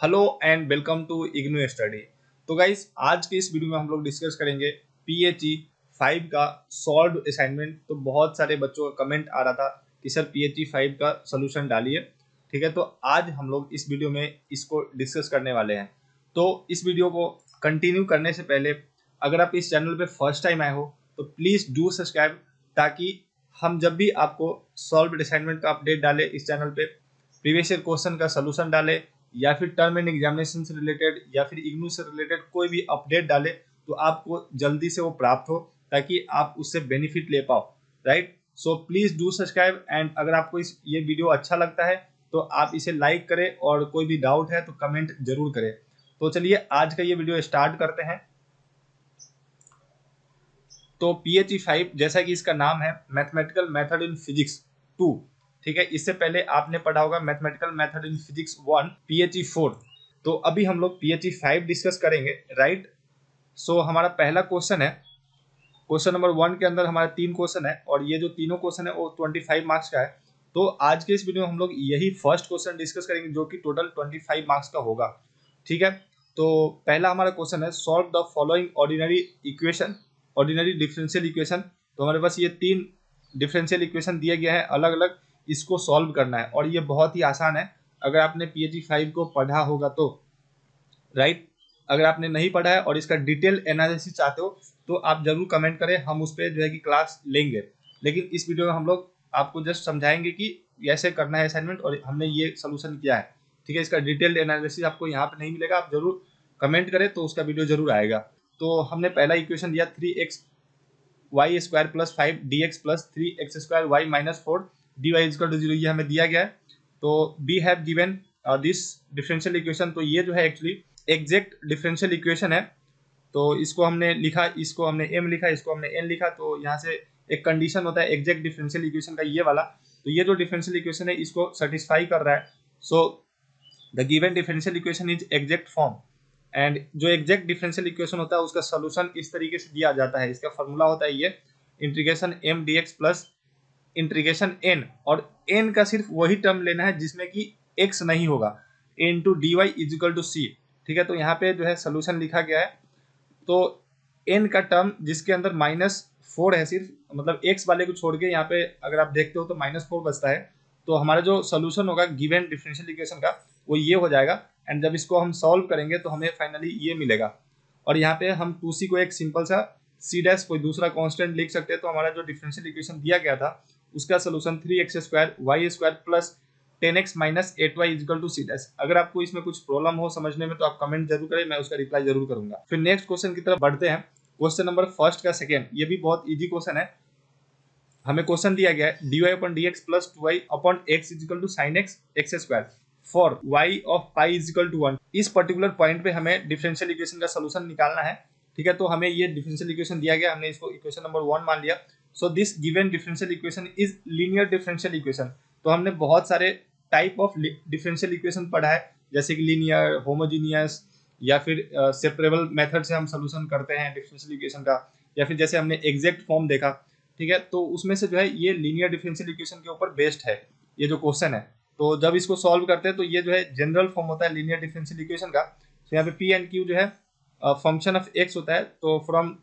Hello and welcome to IGNOU study. तो guys आज के इस वीडियो में हम लोग डिस्कस करेंगे PHE 5 का सॉल्व असाइनमेंट। तो बहुत सारे बच्चों का कमेंट आ रहा था कि सर PHE 5 का सोल्यूशन डालिए। ठीक है, तो आज हम लोग इस वीडियो में इसको डिस्कस करने वाले हैं। तो इस वीडियो को कंटिन्यू करने से पहले अगर आप इस चैनल पे फर्स्ट टाइम आए हो तो प्लीज़ डू सब्सक्राइब, ताकि हम जब भी आपको सॉल्व असाइनमेंट का अपडेट डालें इस चैनल पे, प्रीवियस ईयर क्वेश्चन का सोल्यूशन डाले या फिर टर्म एंड एग्जामिनेशन से रिलेटेड या फिर इग्नू से रिलेटेड कोई भी अपडेट डाले तो आपको जल्दी से वो प्राप्त हो, ताकि आप उससे बेनिफिट ले पाओ। Right, so please do subscribe. And अगर आपको ये वीडियो अच्छा लगता है तो आप इसे लाइक करें और कोई भी डाउट है तो कमेंट जरूर करें। तो चलिए आज का ये वीडियो स्टार्ट करते हैं। तो PHE 5 जैसा कि इसका नाम है मैथमेटिकल मेथड इन फिजिक्स 2। ठीक है, इससे पहले आपने पढ़ा होगा mathematical method in physics 1 PHE 4। तो अभी हम लोग PHE 5 डिस्कस करेंगे। राइट, सो हमारा पहला क्वेश्चन है। क्वेश्चन नंबर 1 के अंदर हमारे 3 क्वेश्चन है और ये जो तीनों क्वेश्चन है वो 25 मार्क्स का है। तो आज के इस वीडियो में हम लोग यही फर्स्ट क्वेश्चन डिस्कस करेंगे जो कि टोटल 25 मार्क्स का होगा। ठीक है, तो पहला हमारा क्वेश्चन है solve the following ordinary equation, ordinary differential equation. तो हमारे पास ये 3 डिफरेंशियल इक्वेशन दिए गए हैं अलग अलग, इसको सॉल्व करना है और ये बहुत ही आसान है अगर आपने PHE 5 को पढ़ा होगा तो। राइट, अगर आपने नहीं पढ़ा है और इसका डिटेल एनालिसिस चाहते हो तो आप जरूर कमेंट करें, हम उस पर जो है कि क्लास लेंगे। लेकिन इस वीडियो में हम लोग आपको जस्ट समझाएंगे कि ऐसे करना है असाइनमेंट और हमने ये सोल्यूशन किया है। ठीक है, इसका डिटेल्ड एनालिसिस आपको यहाँ पे नहीं मिलेगा, आप जरूर कमेंट करें तो उसका वीडियो जरूर आएगा। तो हमने पहला इक्वेशन दिया 3x y square plus 5 dx plus 3x square y minus 4 dy equal to 0, ये हमें दिया गया है। तो we have given this differential equation. तो ये जो है एक्चुअली एग्जैक्ट डिफरेंशियल इक्वेशन है। तो इसको हमने लिखा, इसको हमने m लिखा, इसको हमने n लिखा। तो यहाँ से एक कंडीशन होता है एग्जैक्ट डिफरेंशियल इक्वेशन का, ये वाला। तो ये जो डिफरेंशियल इक्वेशन है इसको सेटिस्फाई कर रहा है। So the given differential equation is exact form. And जो एग्जैक्ट डिफरेंशियल इक्वेशन होता है उसका सोल्यूशन इस तरीके से दिया जाता है। इसका फॉर्मूला होता है ये integration m dx plus integration n, और n का सिर्फ वही टर्म लेना है जिसमें कि x नहीं होगा, into dy is equal to c। ठीक है, तो यहाँ पे जो है सोल्यूशन लिखा गया है। तो n का टर्म जिसके अंदर -4 है सिर्फ, मतलब x वाले को छोड़ के यहाँ पे अगर आप देखते हो तो -4 बचता है। तो हमारा जो सोल्यूशन होगा गिवन डिफरेंशियल इक्वेशन का वो ये हो जाएगा। एंड जब इसको हम सॉल्व करेंगे तो हमें फाइनली ये मिलेगा। और यहाँ पे हम 2c को एक सिंपल सा c डैश कोई दूसरा कांस्टेंट लिख सकते हैं। तो हमारा जो डिफरेंशियल इक्वेशन दिया गया था उसका solution 3x square y square plus 10x minus 8y equal to c dash. अगर आपको इसमें कुछ प्रॉब्लम हो समझने में तो आप कमेंट जरूर करें, मैं उसका रिप्लाई जरूर करूंगा। फिर नेक्स्ट क्वेश्चन की तरफ बढ़ते हैं। क्वेश्चन नंबर फर्स्ट का सेकेंड, ये भी बहुत इजी क्वेश्चन है। हमें क्वेश्चन दिया गया है dy upon dx plus 2y upon x equal to sine x x square for y of pi is equal to 1। इस पर्टिकुलर पॉइंट पे हमें डिफरेंशियल इक्वेशन का सोल्यूशन निकालना है। ठीक है, तो हमें ये डिफरेंशियल इक्वेशन दिया गया, हमने इसको इक्वेशन नंबर 1 मान लिया। So this given differential equation is linear differential equation. तो हमने बहुत सारे टाइप ऑफ डिफरेंशियल इक्वेशन पढ़ा है, जैसे कि लीनियर, होमोजीनियस, या फिर सेपरेबल मेथड से हम सोल्यूशन करते हैं डिफरेंशियल इक्वेशन का, या फिर जैसे हमने एग्जैक्ट फॉर्म देखा। ठीक है, तो उसमें से जो है ये लीनियर डिफरेंशियल इक्वेशन के ऊपर बेस्ड है ये जो क्वेश्चन है। तो जब इसको सॉल्व करते हैं तो ये जो है जनरल फॉर्म होता है लीनियर डिफरेंशियल इक्वेशन का। तो यहाँ पे पी एंड क्यू जो है फंक्शन ऑफ एक्स होता है। तो फ्रॉम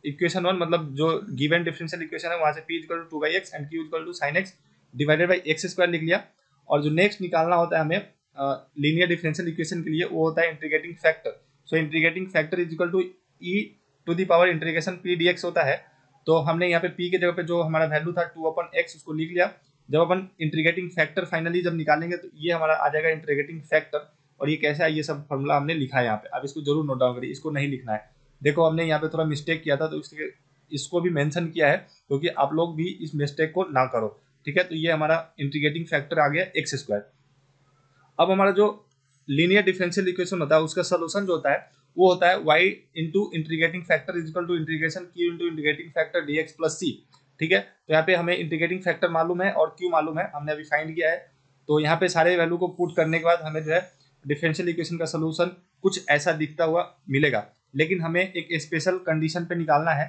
इक्वेशन 1, मतलब जो गिवन डिफरेंशियल इक्वेशन है वहां से p equal to 2x and q equal to sine x divided by x square लिख लिया। और जो नेक्स्ट निकालना होता है हमें लीनियर डिफरेंशियल इक्वेशन के लिए वो होता है integrating factor. So integrating factor is equal to e to the power integration p dx होता है। तो हमने यहाँ पे p के जगह पे जो हमारा वैल्यू था 2/x उसको लिख लिया। जब अपन इंटीग्रेटिंग फैक्टर फाइनली जब निकालेंगे तो ये हमारा आ जाएगा इंटीग्रेटिंग फैक्टर। और ये कैसे है, ये सब फॉर्मूला हमने लिखा है यहाँ पे। अब इसको जरूर नोट डाउन करिए, इसको नहीं लिखना है। देखो हमने यहाँ पे थोड़ा मिस्टेक किया था तो इसको भी मेंशन किया है क्योंकि आप लोग भी इस मिस्टेक को ना करो। ठीक है, तो ये हमारा इंटीग्रेटिंग फैक्टर आ गया एक्स स्क्वायर। अब हमारा जो लीनियर डिफरेंशियल इक्वेशन होता है उसका सोल्यूशन जो होता है वो होता है y into integrating factor is equal to integration q into integrating factor dx plus c। ठीक है, तो यहाँ पे हमें इंटीग्रेटिंग फैक्टर मालूम है और q मालूम है, हमने अभी फाइंड किया है। तो यहाँ पे सारे वैल्यू को पुट करने के बाद हमें जो है डिफरेंशियल इक्वेशन का सोल्यूशन कुछ ऐसा दिखता हुआ मिलेगा। लेकिन हमें एक स्पेशल कंडीशन पे निकालना है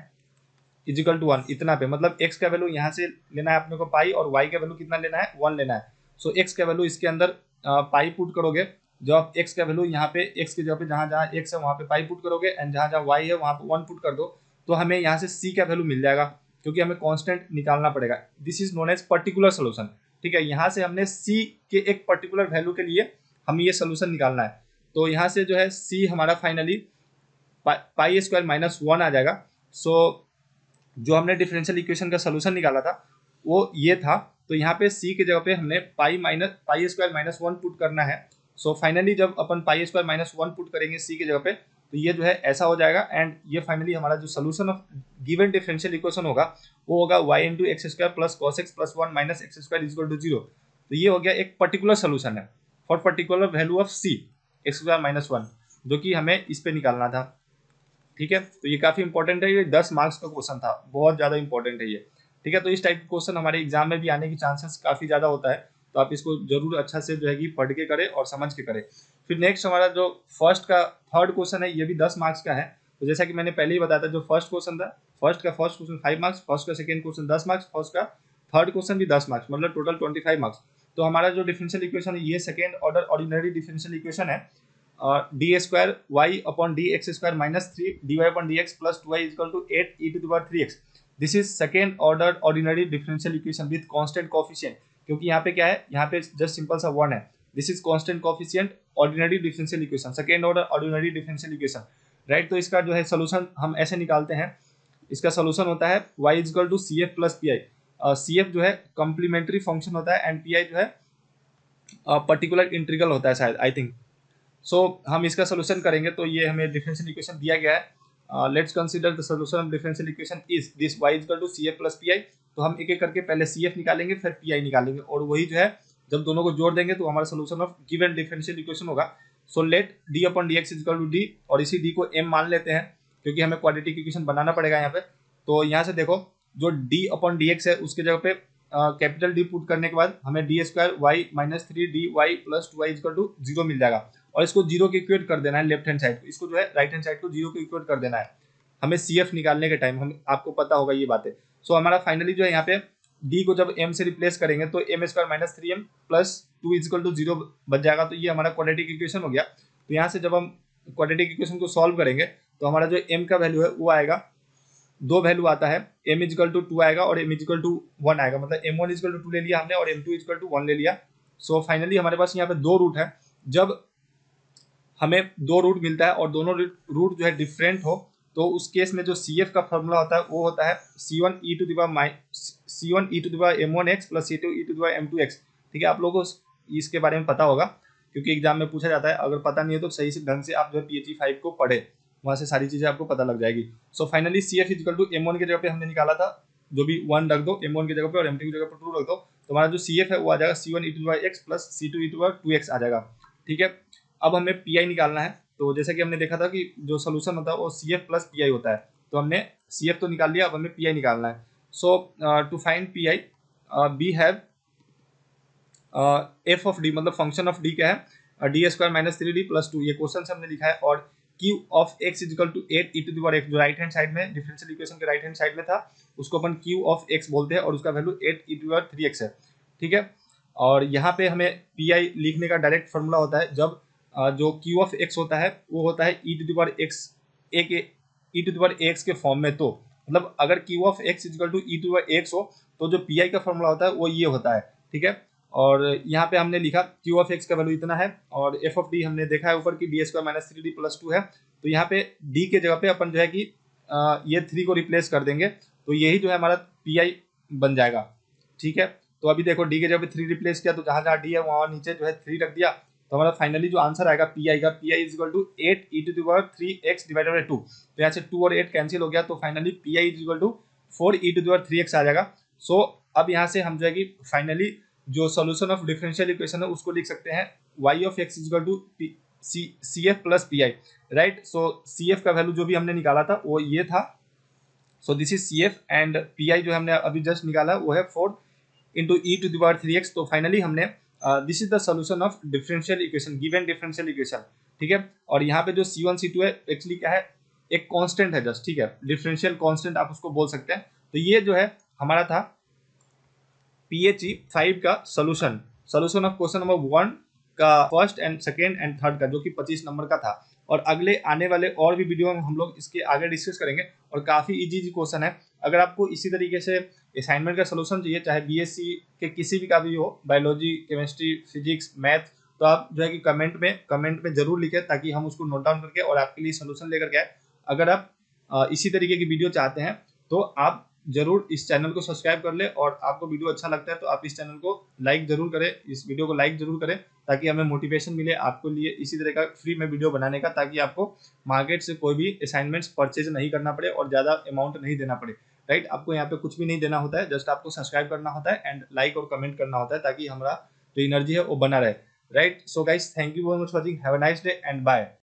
इजिकल टू 1 इतना पे, मतलब x का वैल्यू यहाँ से लेना है अपने को पाई और y का वैल्यू कितना लेना है 1 लेना है। सो x का वैल्यू इसके अंदर पाई पुट करोगे जो आप x का वैल्यू यहाँ पे x की जगह पे जहाँ जहाँ x है वहाँ पे पाई पुट करोगे एंड जहाँ जहाँ y है वहाँ पे 1 पुट कर दो, तो हमें यहाँ से c का वैल्यू मिल जाएगा, क्योंकि हमें कांस्टेंट निकालना पड़ेगा। This is known as particular solution. ठीक है, यहाँ से हमने c के एक पर्टिकुलर वैल्यू के लिए हमें ये सोल्यूशन निकालना है। तो यहाँ से जो है c हमारा फाइनली पाई स्क्वायर माइनस 1 आ जाएगा। सो जो हमने डिफरेंशियल इक्वेशन का सोल्यूशन निकाला था वो ये था। तो यहाँ पे c की जगह पे हमने पाई स्क्वायर माइनस 1 पुट करना है। सो फाइनली जब अपन पाई स्क्वायर माइनस 1 पुट करेंगे c की जगह पे, तो ये जो है ऐसा हो जाएगा एंड ये फाइनली हमारा जो solution of given differential equation होगा वो होगा y into x square plus cos x plus 1 minus x square is equal to 0। तो ये हो गया एक पर्टिकुलर सोल्यूशन है for particular value of c x square minus 1, जो कि हमें इस पे निकालना था। ठीक है, तो ये काफी इंपॉर्टेंट है, ये 10 मार्क्स का क्वेश्चन था, बहुत ज्यादा इंपॉर्टेंट है ये। ठीक है, तो इस टाइप के क्वेश्चन हमारे एग्जाम में भी आने की चांसेस काफी ज्यादा होता है, तो आप इसको जरूर अच्छा से जो है कि पढ़ के करें और समझ के करें। फिर नेक्स्ट हमारा जो थर्ड क्वेश्चन है, ये भी 10 मार्क्स का है। तो जैसा कि मैंने पहले ही बताया था, जो फर्स्ट क्वेश्चन था, फर्स्ट क्वेश्चन 5 मार्क्स, फर्स्ट का सेकंड क्वेश्चन 10 मार्क्स, फर्स्ट का थर्ड क्वेश्चन भी 10 मार्क्स, मतलब टोटल 25 मार्क्स। तो हमारा जो डिफरेंशियल इक्वेशन है ये second order ordinary differential equation है, D square Y upon D X square minus 3 D Y upon D X plus 2y equal to 8 E to the power 3x। This is second order ordinary differential equation with constant coefficient, क्योंकि यहाँ पे क्या है, यहाँ पे just simple सा one है। This is constant coefficient ordinary differential equation, second order ordinary differential equation, right. तो इसका जो है सोल्यूशन हम ऐसे निकालते हैं, इसका सोल्यूशन होता है y equal to C F plus P i. C f जो है कॉम्प्लीमेंट्री फंक्शन होता है एंड पी आई जो है पर्टिकुलर इंटीग्रल होता है शायद, आई थिंक। सो हम इसका सोल्यूशन करेंगे, तो ये हमें डिफरेंशियल इक्वेशन दिया गया है। Let's consider the solution of differential equation is this y equal to C F plus P I. तो हम एक एक करके पहले सी एफ निकालेंगे फिर पी आई निकालेंगे, और वही जो है जब दोनों को जोड़ देंगे तो हमारा solution of given differential equation होगा। So let D upon D X equal to D, और इसी डी को m मान लेते हैं क्योंकि हमें क्वाड्रेटिक इक्वेशन बनाना पड़ेगा यहाँ पे। तो यहाँ से देखो, जो d अपॉन डी एक्स है उसके जगह पे कैपिटल D पुट करने के बाद हमें D square y minus 3 D y plus 2y equal to 0 मिल जाएगा, और इसको 0 के इक्वेट कर देना है लेफ्ट हैंड साइड को, इसको जो है राइट हैंड साइड को 0 के इक्वेट कर देना है हमें CF निकालने के टाइम, हम आपको पता होगा ये बातें। सो हमारा फाइनली जो है यहाँ पे D को जब m से रिप्लेस करेंगे तो m square minus 3m plus 2 equal to 0 बच जाएगा। तो ये हमारा क्वाड्रेटिक इक्वेशन हो गया। तो यहाँ से जब हम क्वाड्रेटिक इक्वेशन को सॉल्व करेंगे तो हमारा जो m का वैल्यू है वो आएगा, दो वैल्यू आता है, m इजिकल टू 2 आएगा और m इजिकल टू 1 आएगा, मतलब m1 इजिकल टू 2 ले लिया हमने और m2 इजिकल टू 1 ले लिया। सो फाइनली हमारे पास यहाँ पे दो रूट है। जब हमें दो रूट मिलता है और दोनों रूट जो है डिफरेंट हो, तो उस केस में जो CF का फॉर्मूला होता है वो होता है C1 e to the power m1x plus C2 e to the power m2x। ठीक है, आप लोगों को इसके बारे में पता होगा क्योंकि एग्जाम में पूछा जाता है। अगर पता नहीं है तो सही से ढंग से आप जो है PHE 5 को पढ़े, वहाँ से सारी चीज़ें आपको पता लग जाएगी। So finally CF equal to m1 की जगह पे हमने निकाला था, जो भी 1 रख दो m1 की जगह पे और m2 की जगह पे 2 रख दो, तो हमारा जो CF है वो आ जाएगा C1 e to the power x plus C2 e to the power 2x आ जाएगा। ठीक है, अब हमें PI निकालना है। तो जैसा कि हमने देखा था कि जो सोल्यूशन होता है वो CF प्लस PI होता है, तो हमने CF तो निकाल लिया, अब हमें PI निकालना है। So to find PI we have f of d, मतलब फंक्शन ऑफ d क्या है, D square minus 3d plus 2, ये क्वेश्चन से हमने लिखा है। और q of x is equal to 8 E to the power x, जो राइट हैंड साइड में डिफरेंशियल इक्वेशन के राइट हैंड साइड में था उसको अपन q ऑफ x बोलते हैं और उसका value 8 E to the power 3x है। ठीक है, और यहाँ पे हमें PI लिखने का डायरेक्ट फॉर्मूला होता है, जब जो q ऑफ x होता है वो होता है E to the power x E to the power x के फॉर्म में। तो मतलब अगर q of x is equal to E to the power x हो तो जो PI का फॉर्मूला होता है वो ये होता है। ठीक है, और यहाँ पे हमने लिखा q ऑफ x का वैल्यू इतना है और f ऑफ d हमने देखा है ऊपर की D square minus 3d plus 2 है। तो यहाँ पे d के जगह पे अपन जो है कि ये 3 को रिप्लेस कर देंगे, तो यही जो है हमारा PI बन जाएगा। ठीक है, तो अभी देखो d के जगह पे 3 रिप्लेस किया तो जहाँ जहाँ d है वहाँ नीचे जो है 3 रख दिया, तो हमारा फाइनली जो आंसर आएगा PI का, PI is equal to 8 E to the power 3x divided by 2। तो यहाँ से 2 और 8 कैंसिल हो गया, तो finally PI is equal to 4 e to the power 3x आ जाएगा। सो अब यहाँ से हम जो है कि फाइनली जो सोल्यूशन ऑफ डिफरेंशियल इक्वेशन है उसको लिख सकते हैं y of x equal to CF plus PI, right. So CF का वैल्यू जो भी हमने निकाला था वो ये था। So this is CF and PI जो हमने अभी जस्ट निकाला वो है 4 into e to the power 3x। तो फाइनली हमने this is the solution of differential equation, given differential equation. ठीक है, और यहाँ पे जो C1 C2 है एक्चुअली क्या है, एक कांस्टेंट है जस्ट, ठीक है, डिफरेंशियल कांस्टेंट आप उसको बोल सकते हैं। तो ये जो है हमारा था PHE 5 का सोल्यूशन ऑफ क्वेश्चन नंबर 1 का first and second and third का, जो कि 25 नंबर का था। और अगले आने वाले और भी वीडियो में हम लोग इसके आगे डिस्कस करेंगे, और काफ़ी इजी क्वेश्चन है। अगर आपको इसी तरीके से असाइनमेंट का सोल्यूशन चाहिए, चाहे बीएससी के किसी भी का भी हो, बायोलॉजी, केमिस्ट्री, फिजिक्स, मैथ, तो आप जो है कि कमेंट में जरूर लिखें, ताकि हम उसको नोट डाउन करके और आपके लिए सोल्यूशन लेकर के आए। अगर आप इसी तरीके की वीडियो चाहते हैं तो आप जरूर इस चैनल को सब्सक्राइब कर ले, और आपको वीडियो अच्छा लगता है तो आप इस चैनल को लाइक जरूर करें, इस वीडियो को लाइक जरूर करें, ताकि हमें मोटिवेशन मिले आपको लिए इसी तरह का फ्री में वीडियो बनाने का, ताकि आपको मार्केट से कोई भी असाइनमेंट्स परचेज नहीं करना पड़े और ज़्यादा अमाउंट नहीं देना पड़े। राइट, आपको यहाँ पे कुछ भी नहीं देना होता है, जस्ट आपको सब्सक्राइब करना होता है एंड लाइक और कमेंट करना होता है, ताकि हमारा जो एनर्जी है वो बना रहे। Right, so guys, thank you very much for watching, have a nice day and bye.